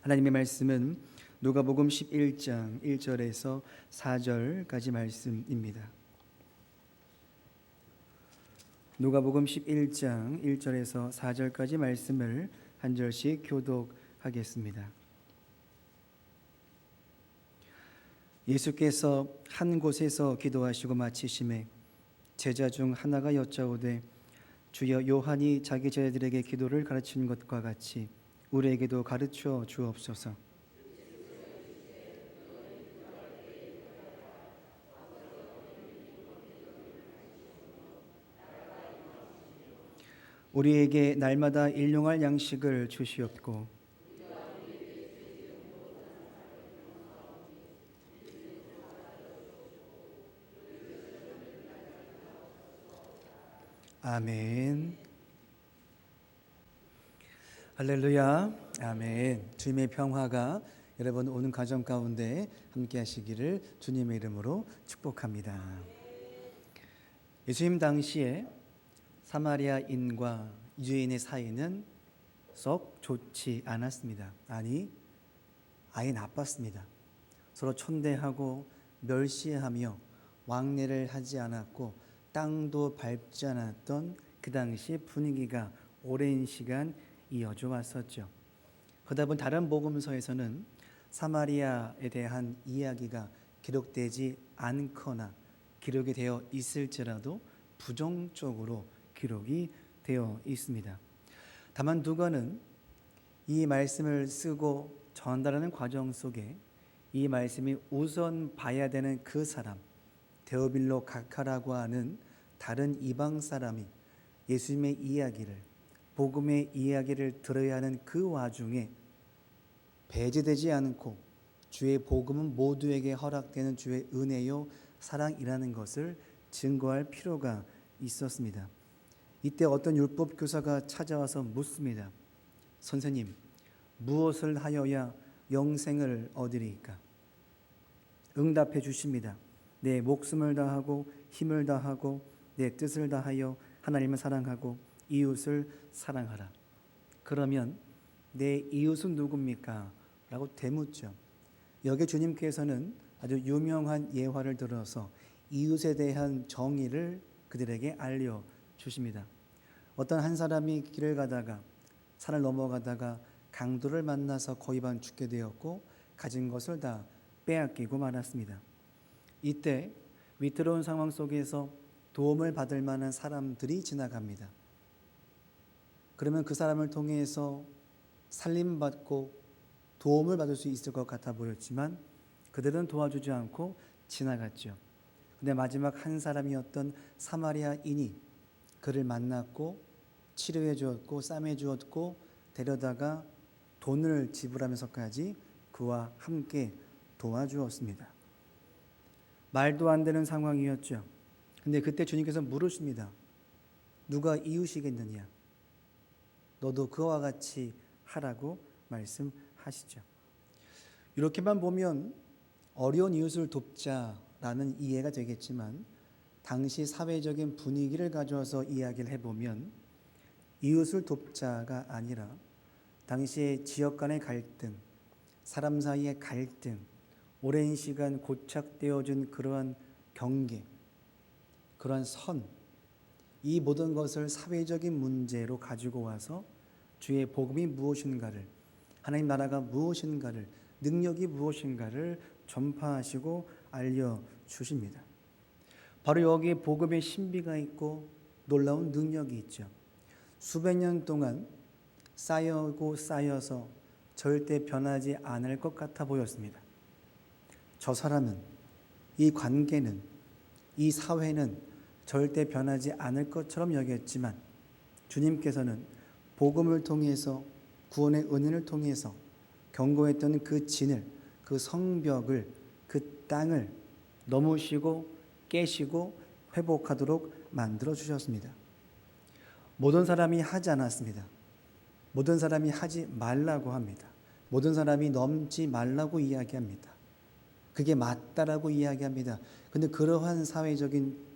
하나님의 말씀은 누가복음 11장 1절에서 4절까지 말씀입니다. 누가복음 11장 1절에서 4절까지 말씀을 한 절씩 교독하겠습니다. 예수께서 한 곳에서 기도하시고 마치심에 제자 중 하나가 여짜오되 주여, 요한이 자기 제자들에게 기도를 가르친 것과 같이 우리에게도 가르쳐 주옵소서. 우리에게 날마다 일용할 양식을 주시옵고 아멘. 할렐루야. 아멘. 주님의 평화가 여러분 오는 가정 가운데 함께 하시기를 주님의 이름으로 축복합니다. 예수님 당시에 사마리아인과 유대인의 사이는 썩 좋지 않았습니다. 아니, 아예 나빴습니다. 서로 천대하고 멸시하며 왕래를 하지 않았고 땅도 밟지 않았던 그 당시 분위기가 오랜 시간 이어져 왔었죠. 그러다 보니 다른 복음서에서는 사마리아에 대한 이야기가 기록되지 않거나 기록이 되어 있을지라도 부정적으로 기록이 되어 있습니다. 다만 누가는 이 말씀을 쓰고 전달하는 과정 속에 이 말씀이 우선 봐야 되는 그 사람, 데오빌로 각하라고 하는 다른 이방 사람이 예수님의 이야기를, 복음의 이야기를 들어야 하는 그 와중에 배제되지 않고 주의 복음은 모두에게 허락되는 주의 은혜요 사랑이라는 것을 증거할 필요가 있었습니다. 이때 어떤 율법 교사가 찾아와서 묻습니다. 선생님, 무엇을 하여야 영생을 얻으리까? 응답해 주십니다. 내 목숨을 다하고 힘을 다하고 내 뜻을 다하여 하나님을 사랑하고 이웃을 사랑하라. 그러면 내 이웃은 누굽니까? 라고 되묻죠. 여기 주님께서는 아주 유명한 예화를 들어서 이웃에 대한 정의를 그들에게 알려주십니다. 어떤 한 사람이 길을 가다가 산을 넘어가다가 강도를 만나서 거의 반 죽게 되었고 가진 것을 다 빼앗기고 말았습니다. 이때 위태로운 상황 속에서 도움을 받을 만한 사람들이 지나갑니다. 그러면 그 사람을 통해서 살림받고 도움을 받을 수 있을 것 같아 보였지만 그들은 도와주지 않고 지나갔죠. 근데 마지막 한 사람이었던 사마리아인이 그를 만났고 치료해 주었고 싸매 주었고 데려다가 돈을 지불하면서까지 그와 함께 도와주었습니다. 말도 안 되는 상황이었죠. 근데 그때 주님께서 물으십니다. 누가 이웃이겠느냐? 너도 그와 같이 하라고 말씀하시죠. 이렇게만 보면 어려운 이웃을 돕자라는 이해가 되겠지만 당시 사회적인 분위기를 가져와서 이야기를 해보면 이웃을 돕자가 아니라 당시의 지역 간의 갈등, 사람 사이의 갈등, 오랜 시간 고착되어진 그러한 경계, 그러한 선, 이 모든 것을 사회적인 문제로 가지고 와서 주의 복음이 무엇인가를, 하나님 나라가 무엇인가를, 능력이 무엇인가를 전파하시고 알려주십니다. 바로 여기에 복음의 신비가 있고 놀라운 능력이 있죠. 수백 년 동안 쌓여고 쌓여서 절대 변하지 않을 것 같아 보였습니다. 저 사람은, 이 관계는, 이 사회는 절대 변하지 않을 것처럼 여겼지만 주님께서는 복음을 통해서, 구원의 은혜를 통해서 경고했던 그 진을, 그 성벽을, 그 땅을 넘으시고 깨시고 회복하도록 만들어 주셨습니다. 모든 사람이 하지 않았습니다. 모든 사람이 하지 말라고 합니다. 모든 사람이 넘지 말라고 이야기합니다. 그게 맞다라고 이야기합니다. 그런데 그러한 사회적인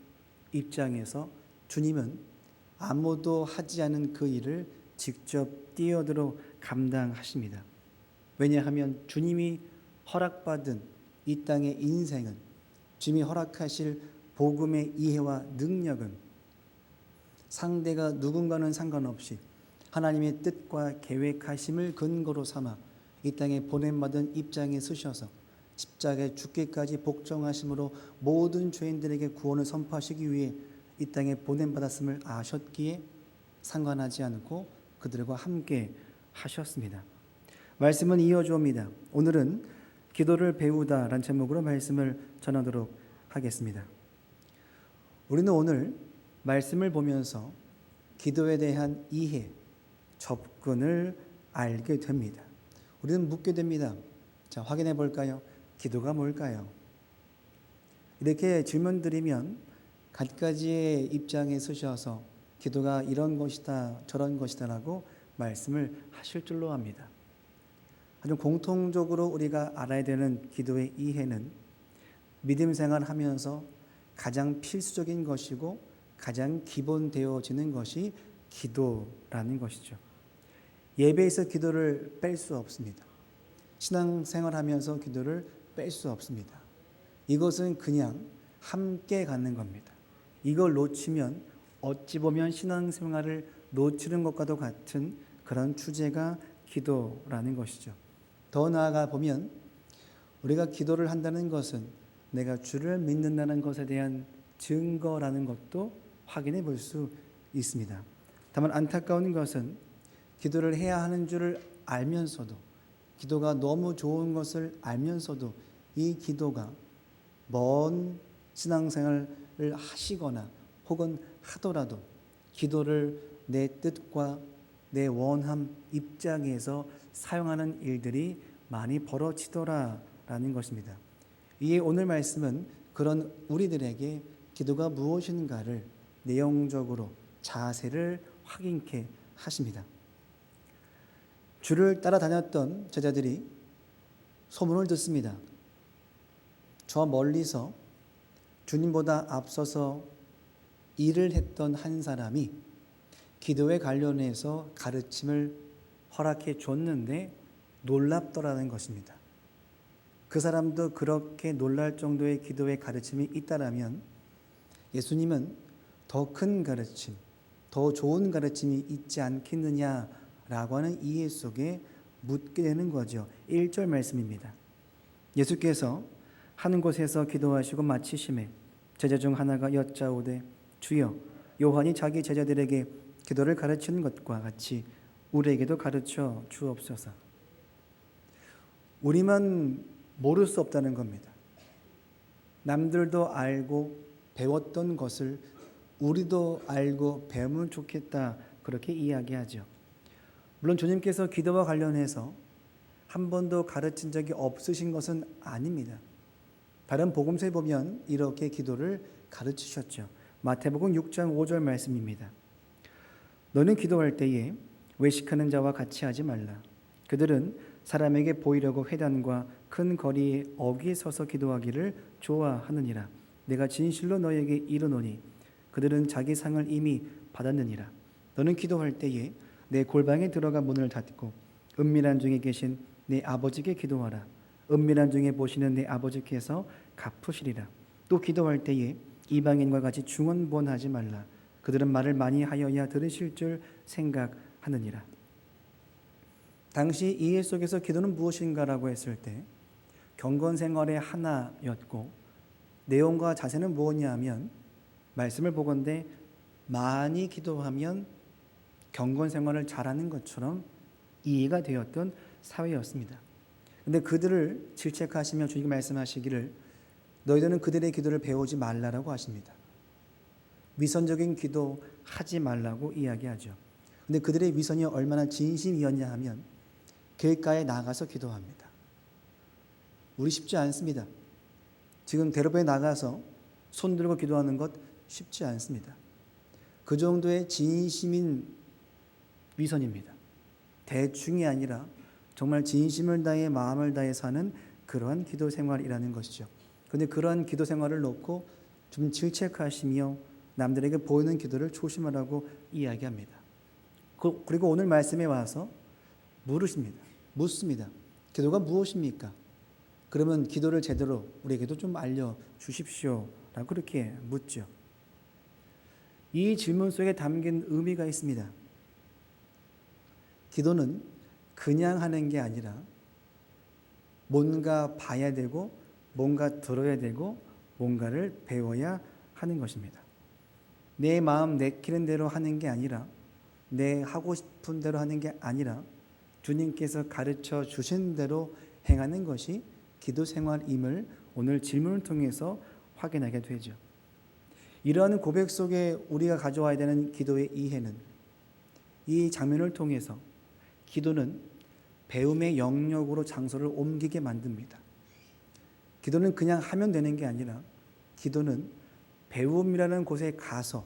입장에서 주님은 아무도 하지 않은 그 일을 직접 뛰어들어 감당하십니다. 왜냐하면 주님이 허락받은 이 땅의 인생은, 주님이 허락하실 복음의 이해와 능력은 상대가 누군가는 상관없이 하나님의 뜻과 계획하심을 근거로 삼아 이 땅에 보냄받은 입장에 서셔서 십자가에 죽기까지 복종하심으로 모든 죄인들에게 구원을 선포하시기 위해 이 땅에 보냄받았음을 아셨기에 상관하지 않고 그들과 함께 하셨습니다. 말씀은 이어져 옵니다. 오늘은 기도를 배우다라는 제목으로 말씀을 전하도록 하겠습니다. 우리는 오늘 말씀을 보면서 기도에 대한 이해, 접근을 알게 됩니다. 우리는 묻게 됩니다. 자, 확인해 볼까요? 기도가 뭘까요? 이렇게 질문 드리면 갖가지의 입장에 서셔서 기도가 이런 것이다, 저런 것이다라고 말씀을 하실 줄로 압니다. 아주 공통적으로 우리가 알아야 되는 기도의 이해는 믿음 생활하면서 가장 필수적인 것이고 가장 기본되어지는 것이 기도라는 것이죠. 예배에서 기도를 뺄 수 없습니다. 신앙생활하면서 기도를 뺄 수 없습니다. 이것은 그냥 함께 갖는 겁니다. 이걸 놓치면 어찌 보면 신앙생활을 놓치는 것과도 같은 그런 주제가 기도라는 것이죠. 더 나아가 보면 우리가 기도를 한다는 것은 내가 주를 믿는다는 것에 대한 증거라는 것도 확인해 볼 수 있습니다. 다만 안타까운 것은 기도를 해야 하는 줄을 알면서도, 기도가 너무 좋은 것을 알면서도 이 기도가 먼 신앙생활을 하시거나 혹은 하더라도 기도를 내 뜻과 내 원함 입장에서 사용하는 일들이 많이 벌어지더라라는 것입니다. 이에 오늘 말씀은 그런 우리들에게 기도가 무엇인가를 내용적으로 자세를 확인케 하십니다. 주를 따라다녔던 제자들이 소문을 듣습니다. 저 멀리서 주님보다 앞서서 일을 했던 한 사람이 기도에 관련해서 가르침을 허락해 줬는데 놀랍더라는 것입니다. 그 사람도 그렇게 놀랄 정도의 기도의 가르침이 있다라면 예수님은 더 큰 가르침, 더 좋은 가르침이 있지 않겠느냐라고 하는 이해 속에 묻게 되는 거죠. 1절 말씀입니다. 예수께서 한 곳에서 기도하시고 마치심에 제자 중 하나가 여짜오되 주여, 요한이 자기 제자들에게 기도를 가르치는 것과 같이 우리에게도 가르쳐 주옵소서. 우리만 모를 수 없다는 겁니다. 남들도 알고 배웠던 것을 우리도 알고 배우면 좋겠다, 그렇게 이야기하죠. 물론 주님께서 기도와 관련해서 한 번도 가르친 적이 없으신 것은 아닙니다. 다른 복음서에 보면 이렇게 기도를 가르치셨죠. 마태복음 6장 5절 말씀입니다. 너는 기도할 때에 외식하는 자와 같이 하지 말라. 그들은 사람에게 보이려고 회당과 큰 거리에 어귀에 서서 기도하기를 좋아하느니라. 내가 진실로 너에게 이르노니 그들은 자기 상을 이미 받았느니라. 너는 기도할 때에 내 골방에 들어가 문을 닫고 은밀한 중에 계신 내 아버지께 기도하라. 은밀한 중에 보시는 내 아버지께서 갚으시리라. 또 기도할 때에 이방인과 같이 중언부언하지 말라. 그들은 말을 많이 하여야 들으실 줄 생각하느니라. 당시 이해 속에서 기도는 무엇인가라고 했을 때 경건생활의 하나였고, 내용과 자세는 무엇이냐 하면 말씀을 보건대 많이 기도하면 경건생활을 잘하는 것처럼 이해가 되었던 사회였습니다. 그런데 그들을 질책하시며 주님이 말씀하시기를 너희들은 그들의 기도를 배우지 말라라고 하십니다. 위선적인 기도 하지 말라고 이야기하죠. 그런데 그들의 위선이 얼마나 진심이었냐 하면 길가에 나가서 기도합니다. 우리 쉽지 않습니다. 지금 대로변에 나가서 손 들고 기도하는 것 쉽지 않습니다. 그 정도의 진심인 위선입니다. 대충이 아니라 정말 진심을 다해 마음을 다해 사는 그러한 기도 생활이라는 것이죠. 그런데 그러한 기도 생활을 놓고 좀 질책하시며 남들에게 보이는 기도를 조심하라고 이야기합니다. 그리고 오늘 말씀에 와서 묻습니다. 기도가 무엇입니까? 그러면 기도를 제대로 우리에게도 좀 알려주십시오 라고 그렇게 묻죠. 이 질문 속에 담긴 의미가 있습니다. 기도는 그냥 하는 게 아니라 뭔가 봐야 되고 뭔가 들어야 되고 뭔가를 배워야 하는 것입니다. 내 마음 내키는 대로 하는 게 아니라 내 하고 싶은 대로 하는 게 아니라 주님께서 가르쳐 주신 대로 행하는 것이 기도 생활임을 오늘 질문을 통해서 확인하게 되죠. 이러한 고백 속에 우리가 가져와야 되는 기도의 이해는 이 장면을 통해서 기도는 배움의 영역으로 장소를 옮기게 만듭니다. 기도는 그냥 하면 되는 게 아니라 기도는 배움이라는 곳에 가서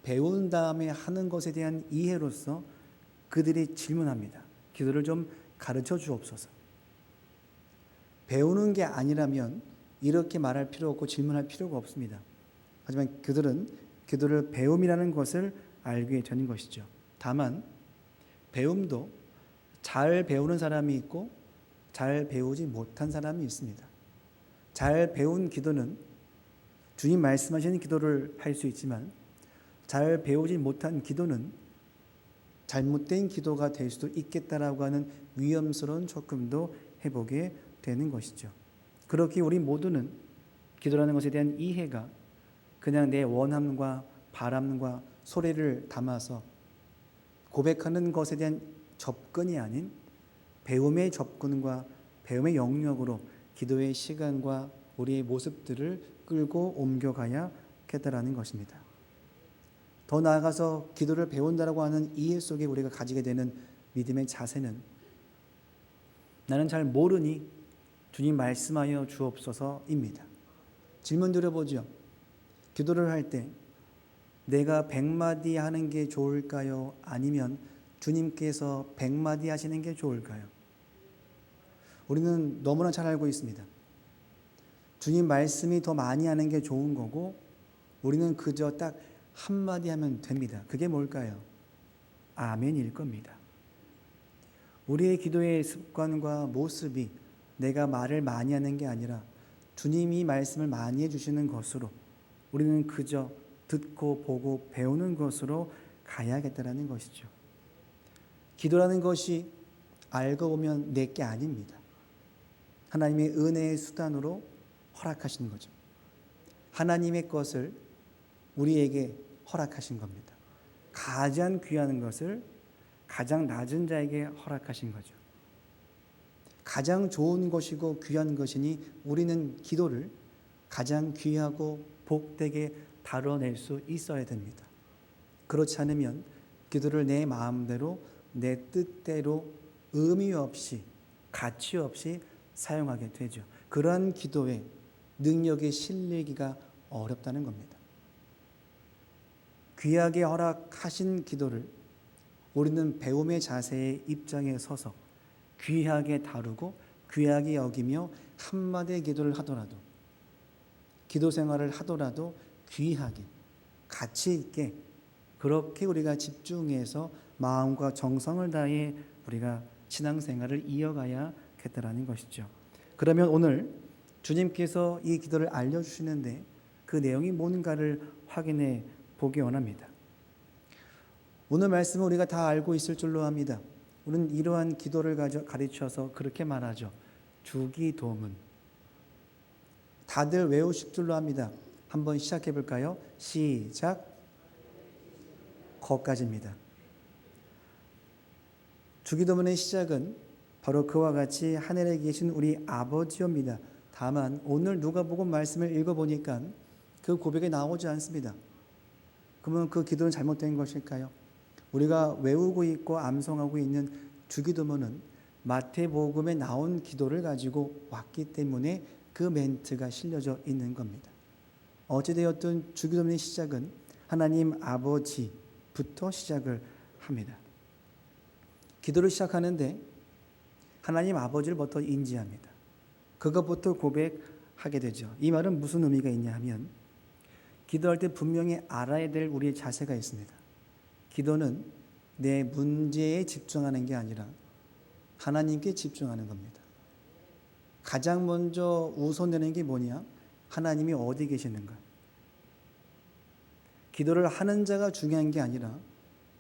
배운 다음에 하는 것에 대한 이해로서 그들이 질문합니다. 기도를 좀 가르쳐 주옵소서. 배우는 게 아니라면 이렇게 말할 필요 없고 질문할 필요가 없습니다. 하지만 그들은 기도를 배움이라는 것을 알게 되는 것이죠. 다만 배움도 잘 배우는 사람이 있고 잘 배우지 못한 사람이 있습니다. 잘 배운 기도는 주님 말씀하시는 기도를 할 수 있지만 잘 배우지 못한 기도는 잘못된 기도가 될 수도 있겠다라고 하는 위험스러운 접근도 해보게 되는 것이죠. 그렇게 우리 모두는 기도라는 것에 대한 이해가 그냥 내 원함과 바람과 소리를 담아서 고백하는 것에 대한 접근이 아닌 배움의 접근과 배움의 영역으로 기도의 시간과 우리의 모습들을 끌고 옮겨가야 겠다라는 것입니다. 더 나아가서 기도를 배운다라고 하는 이해 속에 우리가 가지게 되는 믿음의 자세는 나는 잘 모르니 주님 말씀하여 주옵소서입니다. 질문 드려보죠. 기도를 할 때 내가 100마디 하는 게 좋을까요? 아니면 주님께서 100마디 하시는 게 좋을까요? 우리는 너무나 잘 알고 있습니다. 주님 말씀이 더 많이 하는 게 좋은 거고 우리는 그저 딱 한마디 하면 됩니다. 그게 뭘까요? 아멘일 겁니다. 우리의 기도의 습관과 모습이 내가 말을 많이 하는 게 아니라 주님이 말씀을 많이 해주시는 것으로 우리는 그저 듣고 보고 배우는 것으로 가야겠다라는 것이죠. 기도라는 것이 알고 보면 내 게 아닙니다. 하나님의 은혜의 수단으로 허락하신 거죠. 하나님의 것을 우리에게 허락하신 겁니다. 가장 귀한 것을 가장 낮은 자에게 허락하신 거죠. 가장 좋은 것이고 귀한 것이니 우리는 기도를 가장 귀하고 복되게 다뤄낼 수 있어야 됩니다. 그렇지 않으면 기도를 내 마음대로 내 뜻대로 의미 없이 가치 없이 사용하게 되죠. 그러한 기도에 능력이 실리기가 어렵다는 겁니다. 귀하게 허락하신 기도를 우리는 배움의 자세의 입장에 서서 귀하게 다루고 귀하게 여기며 한마디의 기도를 하더라도 기도 생활을 하더라도 귀하게 가치 있게 그렇게 우리가 집중해서 마음과 정성을 다해 우리가 신앙생활을 이어가야겠다라는 것이죠. 그러면 오늘 주님께서 이 기도를 알려주시는데 그 내용이 뭔가를 확인해 보기 원합니다. 오늘 말씀은 우리가 다 알고 있을 줄로 합니다. 우리는 이러한 기도를 가르쳐서 그렇게 말하죠. 주기도문. 다들 외우실 줄로 합니다. 한번 시작해 볼까요? 시작. 거까지입니다. 주기도문의 시작은 바로 그와 같이 하늘에 계신 우리 아버지입니다. 다만 오늘 누가복음 말씀을 읽어보니까 그 고백이 나오지 않습니다. 그러면 그 기도는 잘못된 것일까요? 우리가 외우고 있고 암송하고 있는 주기도문은 마태복음에 나온 기도를 가지고 왔기 때문에 그 멘트가 실려져 있는 겁니다. 어찌되었든 주기도문의 시작은 하나님 아버지부터 시작을 합니다. 기도를 시작하는데 하나님 아버지를 먼저 인지합니다. 그것부터 고백하게 되죠. 이 말은 무슨 의미가 있냐 하면 기도할 때 분명히 알아야 될 우리의 자세가 있습니다. 기도는 내 문제에 집중하는 게 아니라 하나님께 집중하는 겁니다. 가장 먼저 우선되는 게 뭐냐? 하나님이 어디 계시는가? 기도를 하는 자가 중요한 게 아니라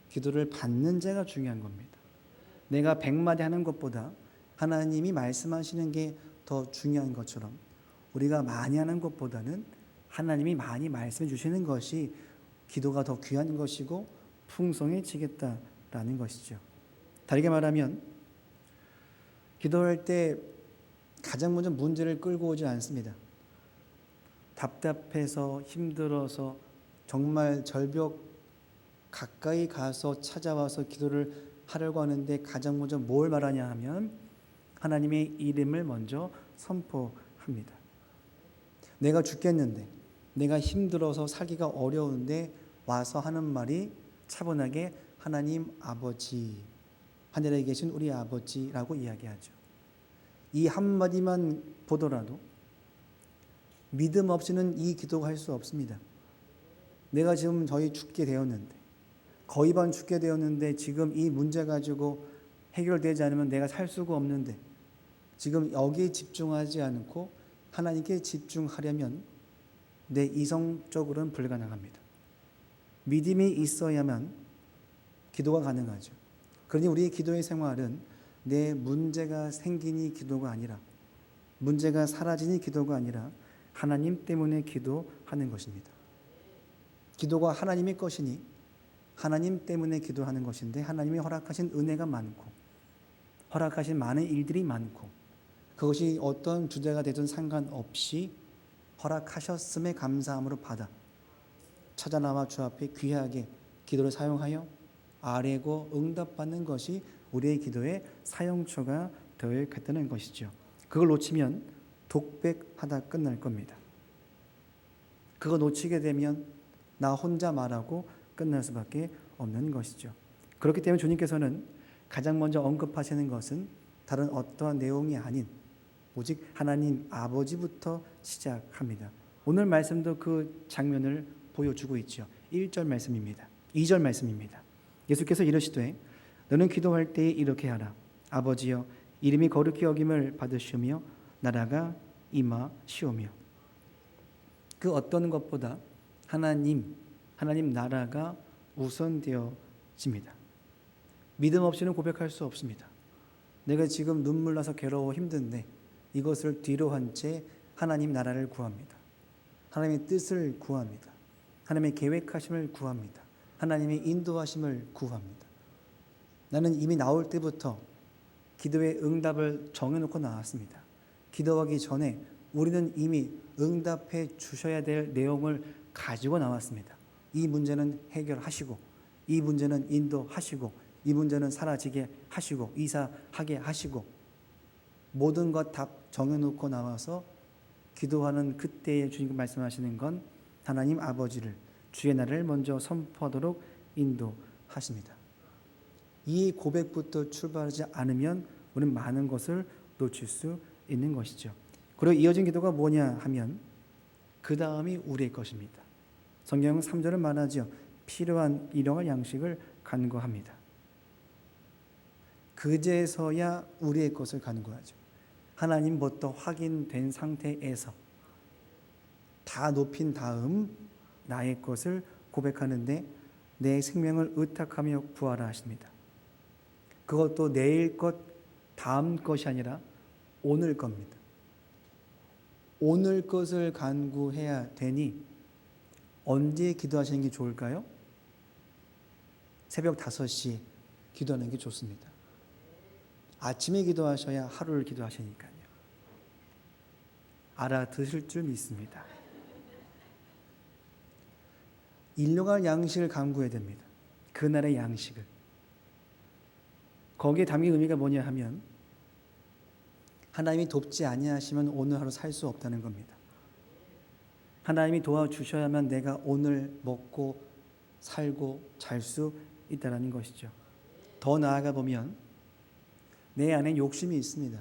기도를 받는 자가 중요한 겁니다. 내가 100마디 하는 것보다 하나님이 말씀하시는 게 더 중요한 것처럼 우리가 많이 하는 것보다는 하나님이 많이 말씀해 주시는 것이 기도가 더 귀한 것이고 풍성해지겠다라는 것이죠. 다르게 말하면 기도할 때 가장 먼저 문제를 끌고 오지 않습니다. 답답해서 힘들어서 정말 절벽 가까이 가서 찾아와서 기도를 하려고 하는데 가장 먼저 뭘 말하냐 하면 하나님의 이름을 먼저 선포합니다. 내가 죽겠는데, 내가 힘들어서 살기가 어려운데 와서 하는 말이 차분하게 하나님 아버지, 하늘에 계신 우리 아버지라고 이야기하죠. 이 한마디만 보더라도 믿음 없이는 이 기도가 할 수 없습니다. 내가 지금 거의 죽게 되었는데, 거의 반 죽게 되었는데 지금 이 문제 가지고 해결되지 않으면 내가 살 수가 없는데 지금 여기에 집중하지 않고 하나님께 집중하려면 내 이성적으로는 불가능합니다. 믿음이 있어야만 기도가 가능하죠. 그러니 우리의 기도의 생활은 내 문제가 생기니 기도가 아니라, 문제가 사라지니 기도가 아니라 하나님 때문에 기도하는 것입니다. 기도가 하나님의 것이니 하나님 때문에 기도하는 것인데, 하나님이 허락하신 은혜가 많고 허락하신 많은 일들이 많고 그것이 어떤 주제가 되든 상관없이 허락하셨음에 감사함으로 받아 찾아나와 주 앞에 귀하게 기도를 사용하여 아뢰고 응답받는 것이 우리의 기도의 사용처가 되어야겠다는 것이죠. 그걸 놓치면 독백하다 끝날 겁니다. 그거 놓치게 되면 나 혼자 말하고 끝날 수밖에 없는 것이죠. 그렇기 때문에 주님께서는 가장 먼저 언급하시는 것은 다른 어떠한 내용이 아닌 오직 하나님 아버지부터 시작합니다. 오늘 말씀도 그 장면을 보여주고 있죠. 1절 말씀입니다. 2절 말씀입니다. 예수께서 이르시되 너는 기도할 때에 이렇게 하라. 아버지여 이름이 거룩히 여김을 받으시오며 나라가 임하시오며. 그 어떤 것보다 하나님 나라가 우선되어집니다. 믿음 없이는 고백할 수 없습니다. 내가 지금 눈물 나서 괴로워 힘든데 이것을 뒤로 한 채 하나님 나라를 구합니다. 하나님의 뜻을 구합니다. 하나님의 계획하심을 구합니다. 하나님의 인도하심을 구합니다. 나는 이미 나올 때부터 기도의 응답을 정해놓고 나왔습니다. 기도하기 전에 우리는 이미 응답해 주셔야 될 내용을 가지고 나왔습니다. 이 문제는 해결하시고, 이 문제는 인도하시고, 이 문제는 사라지게 하시고, 이사하게 하시고, 모든 것 다 정해놓고 나와서 기도하는 그때에 주님께서 말씀하시는 건 하나님 아버지를, 주의 나라를 먼저 선포하도록 인도하십니다. 이 고백부터 출발하지 않으면 우리는 많은 것을 놓칠 수 있는 것이죠. 그리고 이어진 기도가 뭐냐 하면 그 다음이 우리의 것입니다. 성경은 3절은 말하죠. 필요한 일용할 양식을 간구합니다. 그제서야 우리의 것을 간구하죠. 하나님부터 확인된 상태에서 다 높인 다음 나의 것을 고백하는데 내 생명을 의탁하며 구하라 하십니다. 그것도 내일 것, 다음 것이 아니라 오늘 겁니다. 오늘 것을 간구해야 되니 언제 기도하시는 게 좋을까요? 새벽 5시에 기도하는 게 좋습니다. 아침에 기도하셔야 하루를 기도하시니까요. 알아드실 줄 믿습니다. 일용할 양식을 간구해야 됩니다. 그날의 양식을. 거기에 담긴 의미가 뭐냐 하면 하나님이 돕지 아니하시면 오늘 하루 살 수 없다는 겁니다. 하나님이 도와주셔야만 내가 오늘 먹고 살고 잘 수 있다는 것이죠. 더 나아가 보면 내 안에 욕심이 있습니다.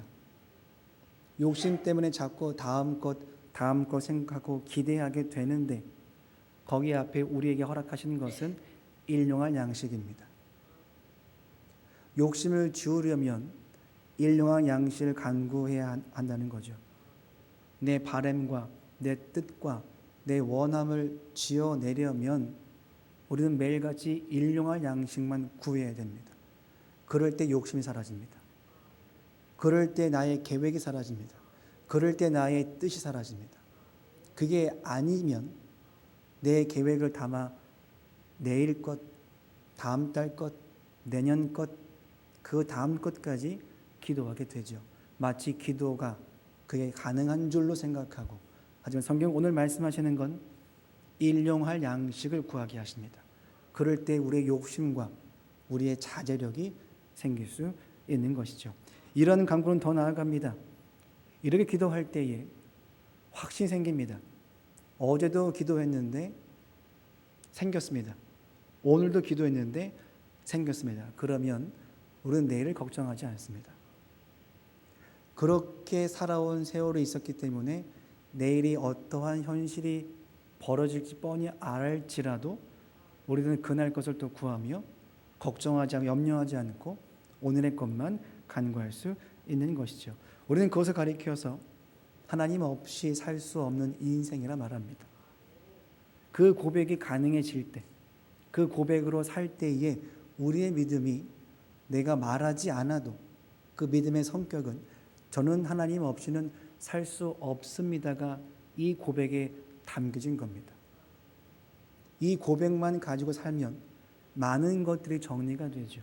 욕심 때문에 자꾸 다음 것 생각하고 기대하게 되는데 거기 앞에 우리에게 허락하시는 것은 일용할 양식입니다. 욕심을 지우려면 일용할 양식을 간구해야 한다는 거죠. 내 바램과 내 뜻과 내 원함을 지어내려면 우리는 매일같이 일용할 양식만 구해야 됩니다. 그럴 때 욕심이 사라집니다. 그럴 때 나의 계획이 사라집니다. 그럴 때 나의 뜻이 사라집니다. 그게 아니면 내 계획을 담아 내일 것, 다음 달 것, 내년 것, 그 다음 것까지 기도하게 되죠. 마치 기도가 그게 가능한 줄로 생각하고, 하지만 성경 오늘 말씀하시는 건 일용할 양식을 구하게 하십니다. 그럴 때 우리의 욕심과 우리의 자제력이 생길 수 있는 것이죠. 이런 간구는 더 나아갑니다. 이렇게 기도할 때에 확신이 생깁니다. 어제도 기도했는데 생겼습니다. 오늘도 기도했는데 생겼습니다. 그러면 우리는 내일을 걱정하지 않습니다. 그렇게 살아온 세월이 있었기 때문에 내일이 어떠한 현실이 벌어질지 뻔히 알지라도 우리는 그날 것을 또 구하며 걱정하지 않고 염려하지 않고 오늘의 것만 간구할 수 있는 것이죠. 우리는 그것을 가리켜서 하나님 없이 살 수 없는 인생이라 말합니다. 그 고백이 가능해질 때, 그 고백으로 살 때에 우리의 믿음이 내가 말하지 않아도 그 믿음의 성격은 저는 하나님 없이는 살 수 없습니다가 이 고백에 담겨진 겁니다. 이 고백만 가지고 살면 많은 것들이 정리가 되죠.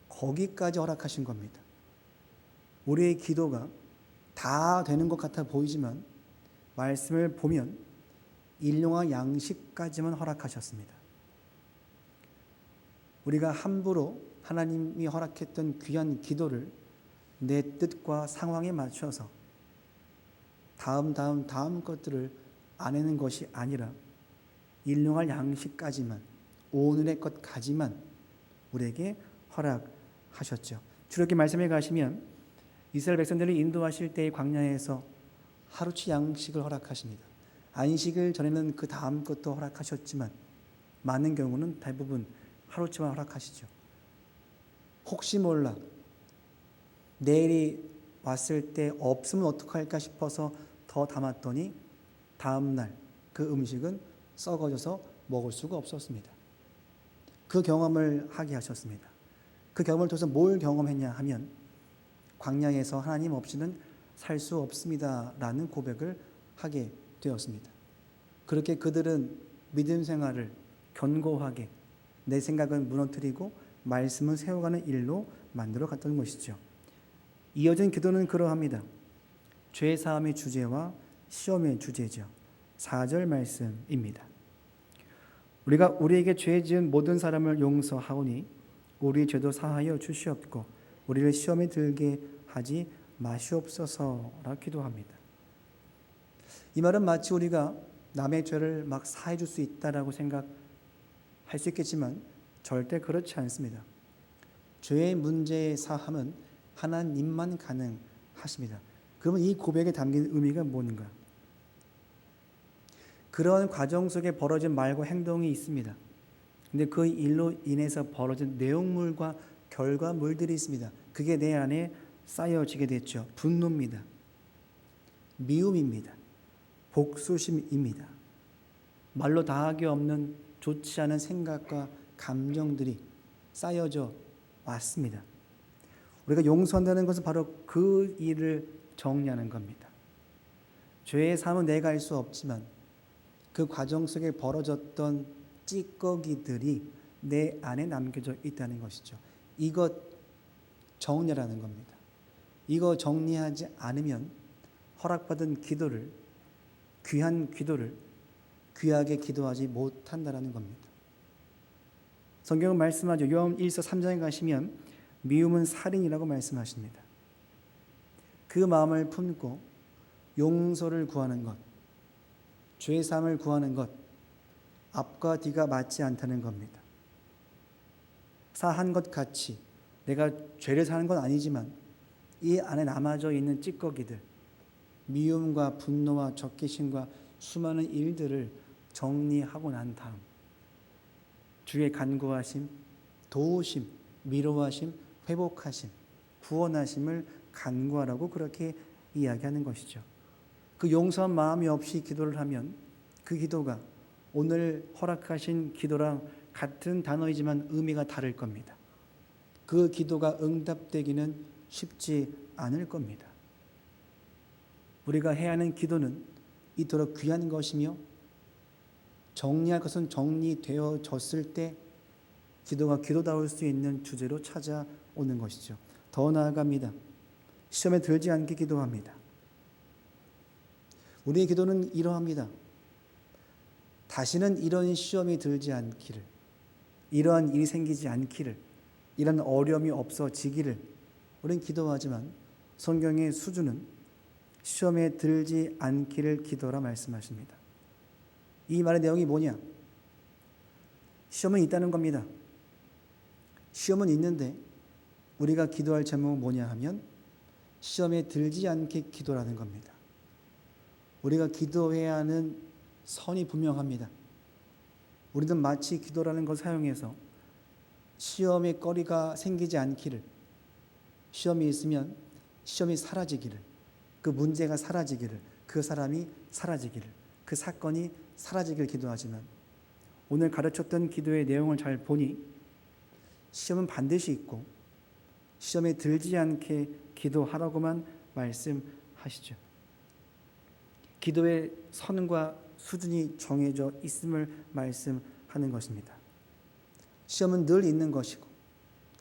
거기까지 허락하신 겁니다. 우리의 기도가 다 되는 것 같아 보이지만 말씀을 보면 일용할 양식까지만 허락하셨습니다. 우리가 함부로 하나님이 허락했던 귀한 기도를 내 뜻과 상황에 맞춰서 다음 것들을 안 하는 것이 아니라 일용할 양식까지만, 오늘의 것까지만 우리에게 허락하셨죠. 출애굽기 말씀에 가시면 이스라엘 백성들을 인도하실 때의 광야에서 하루치 양식을 허락하십니다. 안식일 전에는 그 다음 것도 허락하셨지만 많은 경우는 대부분 하루치만 허락하시죠. 혹시 몰라 내일이 왔을 때 없으면 어떡할까 싶어서 더 담았더니 다음날 그 음식은 썩어져서 먹을 수가 없었습니다. 그 경험을 하게 하셨습니다. 그 경험을 통해서 뭘 경험했냐 하면 광야에서 하나님 없이는 살 수 없습니다 라는 고백을 하게 되었습니다. 그렇게 그들은 믿음 생활을 견고하게 내 생각은 무너뜨리고 말씀을 세워가는 일로 만들어 갔던 것이죠. 이어진 기도는 그러합니다. 죄사함의 주제와 시험의 주제죠. 4절 말씀입니다. 우리가 우리에게 죄 지은 모든 사람을 용서하오니 우리 죄도 사하여 주시옵고 우리를 시험에 들게 하지 마시옵소서라 기도합니다. 이 말은 마치 우리가 남의 죄를 막 사해 줄 수 있다라고 생각할 수 있겠지만 절대 그렇지 않습니다. 죄의 문제의 사함은 하나님만 가능하십니다. 그러면 이 고백에 담긴 의미가 뭔가? 그런 과정 속에 벌어진 말과 행동이 있습니다. 근데 그 일로 인해서 벌어진 내용물과 결과물들이 있습니다. 그게 내 안에 쌓여지게 됐죠. 분노입니다. 미움입니다. 복수심입니다. 말로 다하기 없는 좋지 않은 생각과 감정들이 쌓여져 왔습니다. 우리가 용서한다는 것은 바로 그 일을 정리하는 겁니다. 죄의 삶은 내가 알 수 없지만 그 과정 속에 벌어졌던 찌꺼기들이 내 안에 남겨져 있다는 것이죠. 이것 정리하라는 겁니다. 이거 정리하지 않으면 허락받은 기도를, 귀한 기도를 귀하게 기도하지 못한다는 겁니다. 성경은 말씀하죠. 요한 1서 3장에 가시면 미움은 살인이라고 말씀하십니다. 그 마음을 품고 용서를 구하는 것, 죄사함을 구하는 것, 앞과 뒤가 맞지 않다는 겁니다. 사한 것 같이 내가 죄를 사는 건 아니지만 이 안에 남아져 있는 찌꺼기들, 미움과 분노와 적개심과 수많은 일들을 정리하고 난 다음 주의 간구하심, 도우심, 위로하심, 회복하심, 구원하심을 간구하라고 그렇게 이야기하는 것이죠. 그 용서한 마음이 없이 기도를 하면 그 기도가 오늘 허락하신 기도랑 같은 단어이지만 의미가 다를 겁니다. 그 기도가 응답되기는 쉽지 않을 겁니다. 우리가 해야 하는 기도는 이토록 귀한 것이며 정리할 것은 정리되어졌을 때 기도가 기도다울 수 있는 주제로 찾아오는 것이죠. 더 나아갑니다. 시험에 들지 않게 기도합니다. 우리의 기도는 이러합니다. 다시는 이런 시험이 들지 않기를, 이러한 일이 생기지 않기를, 이런 어려움이 없어지기를 우리는 기도하지만 성경의 수준은 시험에 들지 않기를 기도라 말씀하십니다. 이 말의 내용이 뭐냐? 시험은 있다는 겁니다. 시험은 있는데 우리가 기도할 제목은 뭐냐 하면 시험에 들지 않게 기도라는 겁니다. 우리가 기도해야 하는 선이 분명합니다. 우리는 마치 기도라는 것을 사용해서 시험의 거리가 생기지 않기를, 시험이 있으면 시험이 사라지기를, 그 문제가 사라지기를, 그 사람이 사라지기를, 그 사건이 사라지기를 기도하지만 오늘 가르쳤던 기도의 내용을 잘 보니 시험은 반드시 있고 시험에 들지 않게 기도하라고만 말씀하시죠. 기도의 선과 수준이 정해져 있음을 말씀하는 것입니다. 시험은 늘 있는 것이고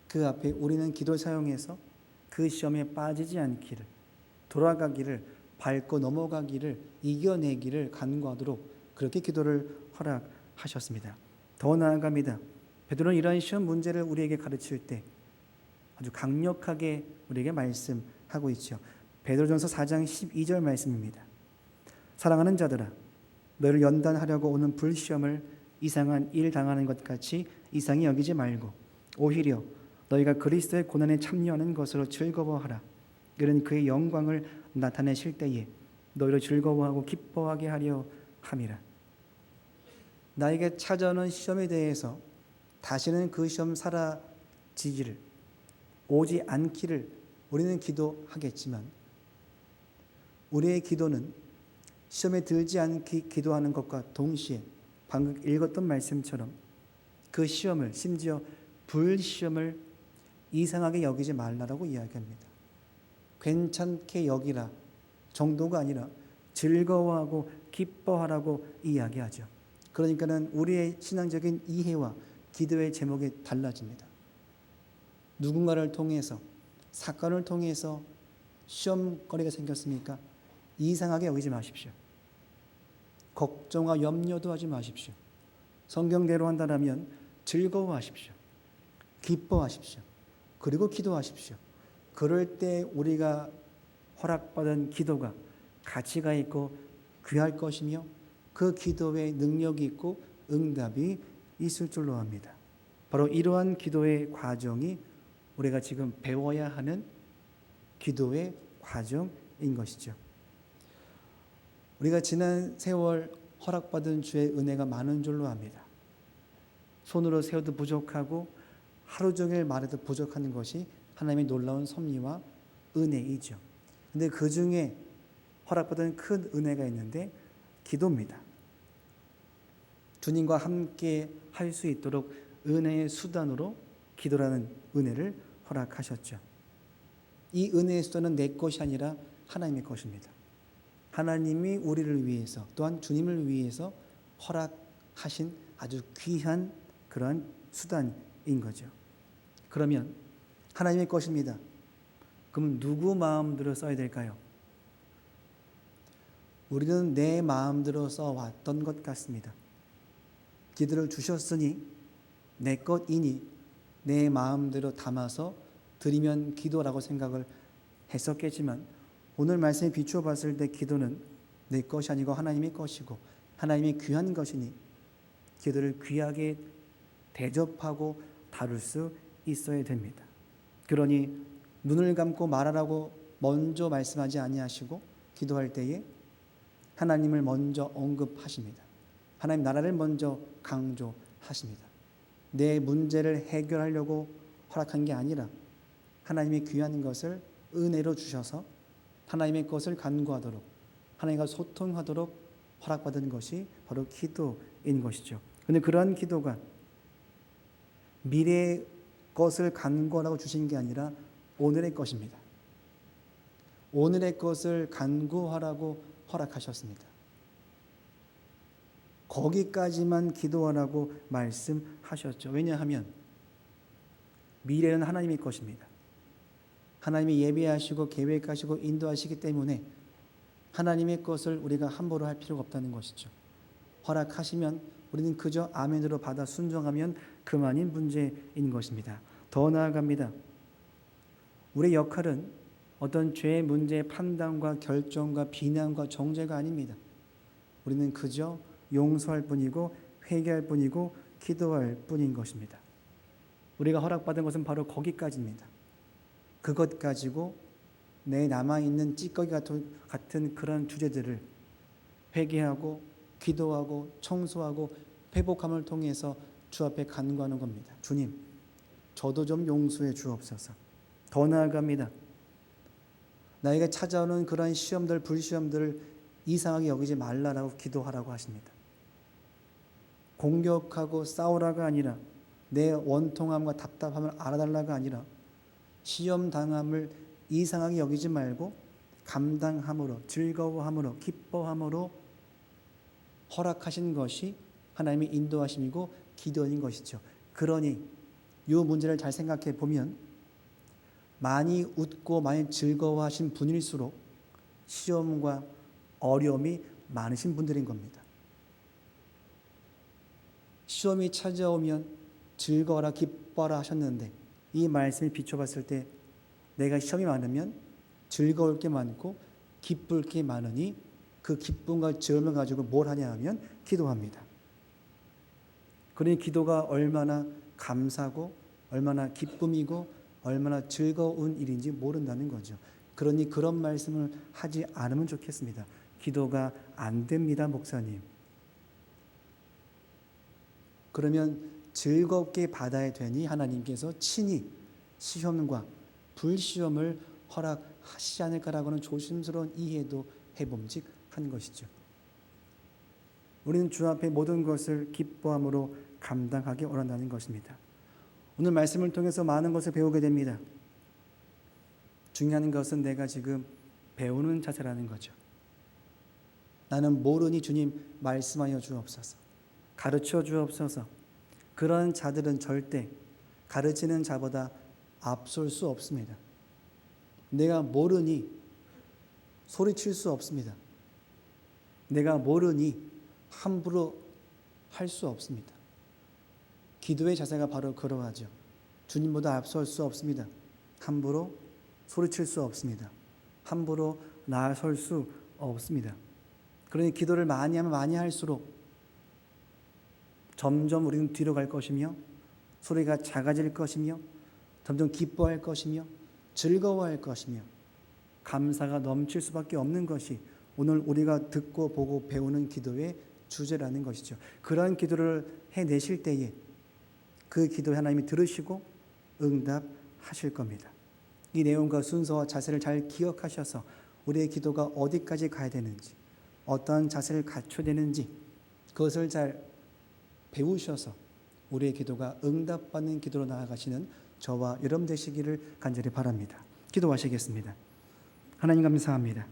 그 앞에 우리는 기도를 사용해서 그 시험에 빠지지 않기를, 돌아가기를, 밟고 넘어가기를, 이겨내기를 간구하도록 그렇게 기도를 허락하셨습니다. 더 나아갑니다. 베드로는 이러한 시험 문제를 우리에게 가르칠 때 아주 강력하게 우리에게 말씀하고 있죠. 베드로전서 4장 12절 말씀입니다. 사랑하는 자들아, 너를 연단하려고 오는 불시험을 이상한 일 당하는 것 같이 이상히 여기지 말고 오히려 너희가 그리스도의 고난에 참여하는 것으로 즐거워하라. 이는 그의 영광을 나타내실 때에 너희를 즐거워하고 기뻐하게 하려 함이라. 나에게 찾아오는 시험에 대해서 다시는 그 시험 사라지기를, 오지 않기를 우리는 기도하겠지만 우리의 기도는 시험에 들지 않게 기도하는 것과 동시에 방금 읽었던 말씀처럼 그 시험을, 심지어 불시험을 이상하게 여기지 말라라고 이야기합니다. 괜찮게 여기라 정도가 아니라 즐거워하고 기뻐하라고 이야기하죠. 그러니까는 우리의 신앙적인 이해와 기도의 제목이 달라집니다. 누군가를 통해서, 사건을 통해서 시험거리가 생겼습니까? 이상하게 여기지 마십시오. 걱정과 염려도 하지 마십시오. 성경대로 한다면 즐거워하십시오. 기뻐하십시오. 그리고 기도하십시오. 그럴 때 우리가 허락받은 기도가 가치가 있고 귀할 것이며 그 기도에 능력이 있고 응답이 있을 줄로 압니다. 바로 이러한 기도의 과정이 우리가 지금 배워야 하는 기도의 과정인 것이죠. 우리가 지난 세월 허락받은 주의 은혜가 많은 줄로 압니다. 손으로 세어도 부족하고 하루 종일 말해도 부족한 것이 하나님의 놀라운 섭리와 은혜이죠. 근데 그 중에 허락받은 큰 은혜가 있는데 기도입니다. 주님과 함께 할 수 있도록 은혜의 수단으로 기도라는 은혜를 허락하셨죠. 이 은혜의 수단은 내 것이 아니라 하나님의 것입니다. 하나님이 우리를 위해서 또한 주님을 위해서 허락하신 아주 귀한 그러한 수단인 거죠. 그러면 하나님의 것입니다. 그럼 누구 마음대로 써야 될까요? 우리는 내 마음대로 써왔던 것 같습니다. 기도를 주셨으니 내 것이니 내 마음대로 담아서 드리면 기도라고 생각을 했었겠지만 오늘 말씀에 비추어 봤을 때 기도는 내 것이 아니고 하나님의 것이고 하나님의 귀한 것이니 기도를 귀하게 대접하고 다룰 수 있어야 됩니다. 그러니 눈을 감고 말하라고 먼저 말씀하지 아니하시고 기도할 때에 하나님을 먼저 언급하십니다. 하나님 나라를 먼저 강조하십니다. 내 문제를 해결하려고 허락한 게 아니라 하나님의 귀한 것을 은혜로 주셔서 하나님의 것을 간구하도록 하나님과 소통하도록 허락받은 것이 바로 기도인 것이죠. 그런데 그러한 기도가 미래의 것을 간구하라고 주신 게 아니라 오늘의 것입니다. 오늘의 것을 간구하라고 허락하셨습니다. 거기까지만 기도하라고 말씀하셨죠. 왜냐하면 미래는 하나님의 것입니다. 하나님이 예비하시고 계획하시고 인도하시기 때문에 하나님의 것을 우리가 함부로 할 필요가 없다는 것이죠. 허락하시면 우리는 그저 아멘으로 받아 순종하면 그만이 문제인 것입니다. 더 나아갑니다. 우리의 역할은 어떤 죄의 문제의 판단과 결정과 비난과 정죄가 아닙니다. 우리는 그저 용서할 뿐이고 회개할 뿐이고 기도할 뿐인 것입니다. 우리가 허락받은 것은 바로 거기까지입니다. 그것 가지고 내 남아있는 찌꺼기 같은 그런 주제들을 회개하고 기도하고 청소하고 회복함을 통해서 주 앞에 간구하는 겁니다. 주님, 저도 좀 용서해 주옵소서. 더 나아갑니다. 나에게 찾아오는 그러한 시험들, 불시험들을 이상하게 여기지 말라라고 기도하라고 하십니다. 공격하고 싸우라가 아니라 내 원통함과 답답함을 알아달라가 아니라 시험 당함을 이상하게 여기지 말고 감당함으로, 즐거워함으로, 기뻐함으로 허락하신 것이 하나님의 인도하심이고 기도인 것이죠. 그러니 이 문제를 잘 생각해 보면 많이 웃고 많이 즐거워하신 분일수록 시험과 어려움이 많으신 분들인 겁니다. 시험이 찾아오면 즐거워라 기뻐라 하셨는데 이 말씀을 비춰봤을 때 내가 시험이 많으면 즐거울 게 많고 기쁠 게 많으니 그 기쁨과 즐거움을 가지고 뭘 하냐 하면 기도합니다. 그러니 기도가 얼마나 감사고 얼마나 기쁨이고 얼마나 즐거운 일인지 모른다는 거죠. 그러니 그런 말씀을 하지 않으면 좋겠습니다. 기도가 안 됩니다, 목사님. 그러면 즐겁게 받아야 되니 하나님께서 친히 시험과 불시험을 허락하시지 않을까라고는 조심스러운 이해도 해봄직한 것이죠. 우리는 주 앞에 모든 것을 기뻐함으로 감당하기 원한다는 것입니다. 오늘 말씀을 통해서 많은 것을 배우게 됩니다. 중요한 것은 내가 지금 배우는 자세라는 거죠. 나는 모르니 주님 말씀하여 주옵소서. 가르쳐 주옵소서. 그런 자들은 절대 가르치는 자보다 앞설 수 없습니다. 내가 모르니 소리칠 수 없습니다. 내가 모르니 함부로 할 수 없습니다. 기도의 자세가 바로 그러하죠. 주님보다 앞설 수 없습니다. 함부로 소리칠 수 없습니다. 함부로 나설 수 없습니다. 그러니 기도를 많이 하면 많이 할수록 점점 우리는 뒤로 갈 것이며 소리가 작아질 것이며 점점 기뻐할 것이며 즐거워할 것이며 감사가 넘칠 수밖에 없는 것이 오늘 우리가 듣고 보고 배우는 기도의 주제라는 것이죠. 그러한 기도를 해내실 때에 그 기도에 하나님이 들으시고 응답하실 겁니다. 이 내용과 순서와 자세를 잘 기억하셔서 우리의 기도가 어디까지 가야 되는지 어떠한 자세를 갖춰야 되는지 그것을 잘 배우셔서 우리의 기도가 응답받는 기도로 나아가시는 저와 여러분 되시기를 간절히 바랍니다. 기도하시겠습니다. 하나님 감사합니다.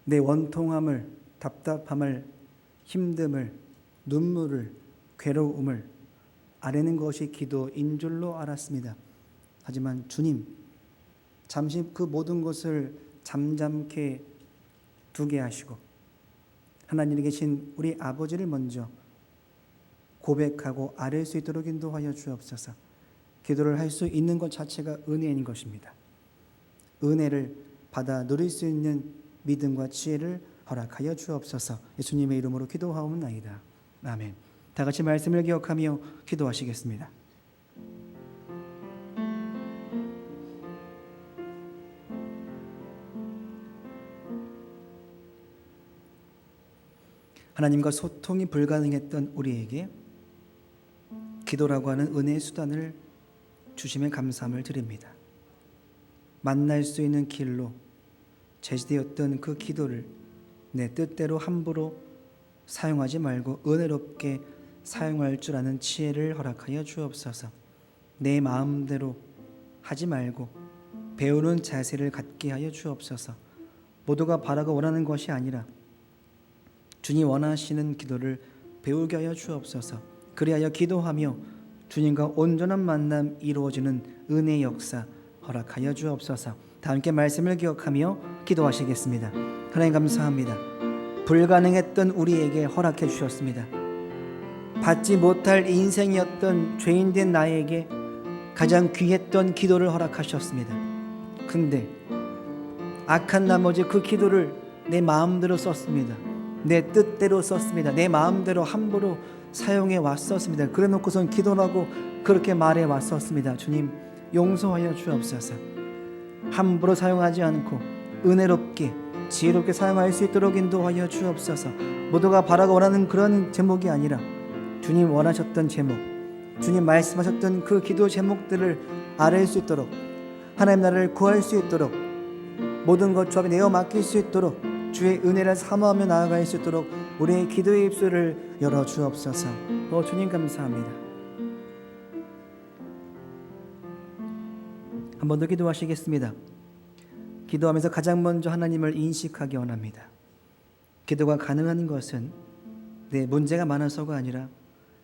내 원통함을, 답답함을, 힘듦을, 눈물을, 괴로움을 아뢰는 것이 기도인 줄로 알았습니다. 하지만 주님, 잠시 그 모든 것을 잠잠케 두게 하시고 하나님에 계신 우리 아버지를 먼저 고백하고 아뢰 수 있도록 인도하여 주옵소서. 기도를 할 수 있는 것 자체가 은혜인 것입니다. 은혜를 받아 누릴 수 있는 믿음과 지혜를 허락하여 주옵소서. 예수님의 이름으로 기도하옵나이다. 아멘. 다 같이 말씀을 기억하며 기도하시겠습니다. 하나님과 소통이 불가능했던 우리에게 기도라고 하는 은혜의 수단을 주심에 감사함을 드립니다. 만날 수 있는 길로 제시되었던 그 기도를 내 뜻대로 함부로 사용하지 말고 은혜롭게 사용할 줄 아는 지혜를 허락하여 주옵소서. 내 마음대로 하지 말고 배우는 자세를 갖게 하여 주옵소서. 모두가 바라고 원하는 것이 아니라 주님 원하시는 기도를 배우게 하여 주옵소서. 그리하여 기도하며 주님과 온전한 만남 이루어지는 은혜의 역사 허락하여 주옵소서. 다 함께 말씀을 기억하며 기도하시겠습니다. 하나님 감사합니다. 불가능했던 우리에게 허락해 주셨습니다. 받지 못할 인생이었던 죄인된 나에게 가장 귀했던 기도를 허락하셨습니다. 근데 악한 나머지 그 기도를 내 마음대로 썼습니다. 내 뜻대로 썼습니다. 내 마음대로 함부로 사용해 왔었습니다. 그래 놓고선 기도라고 그렇게 말해 왔었습니다. 주님 용서하여 주옵소서. 함부로 사용하지 않고 은혜롭게 지혜롭게 사용할 수 있도록 인도하여 주옵소서. 모두가 바라고 원하는 그런 제목이 아니라 주님 원하셨던 제목, 주님 말씀하셨던 그 기도 제목들을 알을 수 있도록, 하나님 나라를 구할 수 있도록, 모든 것 주 앞에 내어 맡길 수 있도록, 주의 은혜를 사모하며 나아갈 수 있도록 우리의 기도의 입술을 열어 주옵소서. 주님 감사합니다. 한 번 더 기도하시겠습니다. 기도하면서 가장 먼저 하나님을 인식하기 원합니다. 기도가 가능한 것은 내 문제가 많아서가 아니라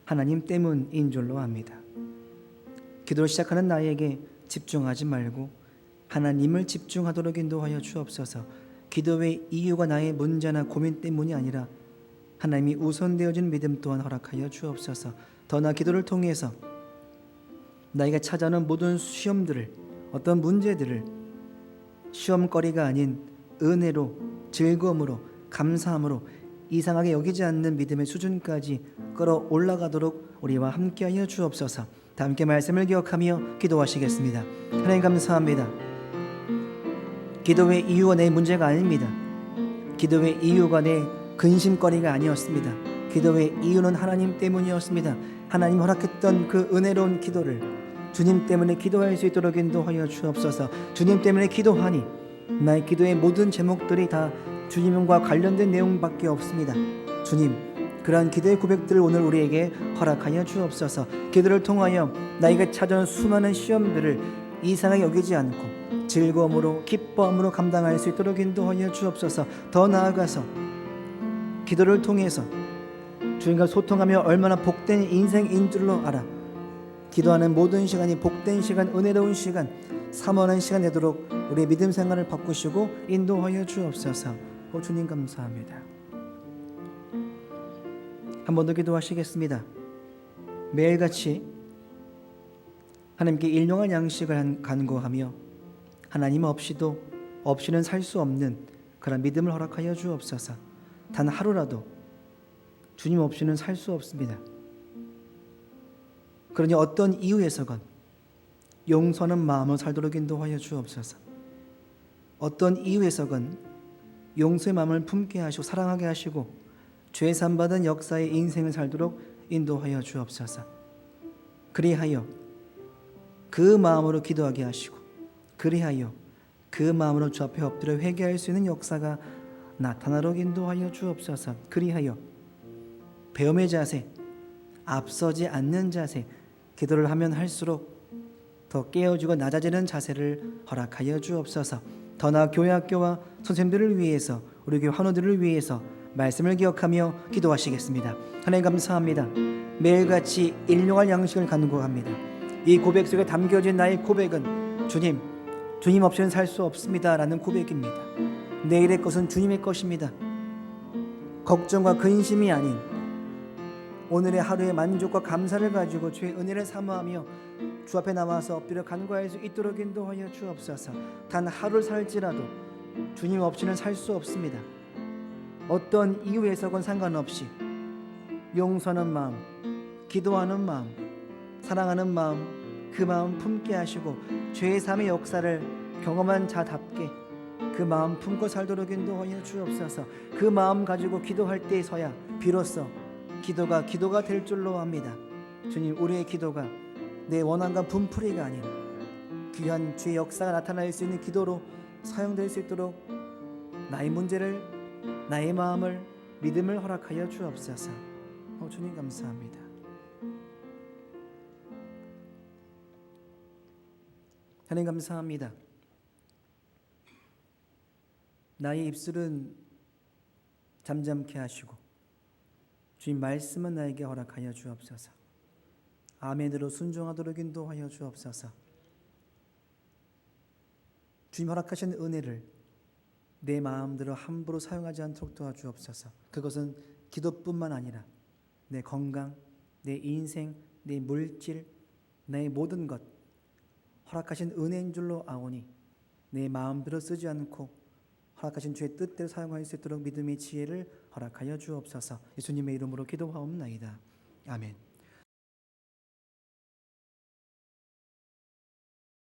하나님 때문인 줄로 압니다. 기도를 시작하는 나에게 집중하지 말고 하나님을 집중하도록 인도하여 주옵소서. 기도의 이유가 나의 문제나 고민 때문이 아니라 하나님이 우선되어진 믿음 또한 허락하여 주옵소서. 더 나아 기도를 통해서 나에게 찾아오는 모든 시험들을, 어떤 문제들을 시험거리가 아닌 은혜로, 즐거움으로, 감사함으로 이상하게 여기지 않는 믿음의 수준까지 끌어올라가도록 우리와 함께하여 주옵소서. 다 함께 말씀을 기억하며 기도하시겠습니다. 하나님 감사합니다. 기도의 이유가 내 문제가 아닙니다. 기도의 이유가 내 근심거리가 아니었습니다. 기도의 이유는 하나님 때문이었습니다. 하나님 허락했던 그 은혜로운 기도를 주님 때문에 기도할 수 있도록 인도하여 주옵소서. 주님 때문에 기도하니 나의 기도의 모든 제목들이 다 주님과 관련된 내용밖에 없습니다. 주님, 그러한 기도의 고백들을 오늘 우리에게 허락하여 주옵소서. 기도를 통하여 나에게 찾아오는 수많은 시험들을 이상하게 여기지 않고 즐거움으로, 기뻐함으로 감당할 수 있도록 인도하여 주옵소서. 더 나아가서 기도를 통해서 주님과 소통하며 얼마나 복된 인생인 줄로 알아 기도하는 모든 시간이 복된 시간, 은혜로운 시간, 사모하는 시간 되도록 우리의 믿음 생활을 바꾸시고 인도하여 주옵소서. 주님 감사합니다. 한 번 더 기도하시겠습니다. 매일같이 하나님께 일용할 양식을 간구하며 하나님 없이는 살 수 없는 그런 믿음을 허락하여 주옵소서. 단 하루라도 주님 없이는 살 수 없습니다. 그러니 어떤 이유에서건 용서하는 마음을 살도록 인도하여 주옵소서. 어떤 이유에서건 용서의 마음을 품게 하시고 사랑하게 하시고 죄 사함받은 역사의 인생을 살도록 인도하여 주옵소서. 그리하여 그 마음으로 기도하게 하시고 그리하여 그 마음으로 주 앞에 엎드려 회개할 수 있는 역사가 나타나도록 인도하여 주옵소서. 그리하여 배움의 자세, 앞서지 않는 자세, 기도를 하면 할수록 더 깨어지고 낮아지는 자세를 허락하여 주옵소서. 더 나아 교회학교와 선생님들을 위해서, 우리 교회 환우들을 위해서 말씀을 기억하며 기도하시겠습니다. 하나님 감사합니다. 매일같이 일용할 양식을 간구합니다. 이 고백 속에 담겨진 나의 고백은 주님 없이는 살 수 없습니다 라는 고백입니다. 내일의 것은 주님의 것입니다. 걱정과 근심이 아닌 오늘의 하루의 만족과 감사를 가지고 주의 은혜를 사모하며 주 앞에 나와서 엎드려 간구할 수 있도록 인도하여 주옵소서. 단 하루를 살지라도 주님 없이는 살 수 없습니다. 어떤 이유에서건 상관없이 용서하는 마음, 기도하는 마음, 사랑하는 마음, 그 마음 품게 하시고 죄의 삶의 역사를 경험한 자답게 그 마음 품고 살도록 인도하여 주옵소서. 그 마음 가지고 기도할 때에서야 비로소 기도가 될 줄로 압니다. 주님, 우리의 기도가 내 원한과 분풀이가 아닌 귀한 주의 역사가 나타날 수 있는 기도로 사용될 수 있도록 나의 문제를, 나의 마음을, 믿음을 허락하여 주옵소서. 주님 감사합니다. 하나님 감사합니다. 나의 입술은 잠잠케 하시고 주님 말씀은 나에게 허락하여 주옵소서. 아멘으로 순종하도록 인도하여 주옵소서. 주님 허락하신 은혜를 내 마음대로 함부로 사용하지 않도록 도와주옵소서. 그것은 기도뿐만 아니라 내 건강, 내 인생, 내 물질, 내 모든 것 허락하신 은혜인 줄로 아오니 내 마음대로 쓰지 않고 허락하신 주의 뜻대로 사용할 수 있도록 믿음의 지혜를 허락하여 주옵소서. 예수님의 이름으로 기도하옵나이다. 아멘.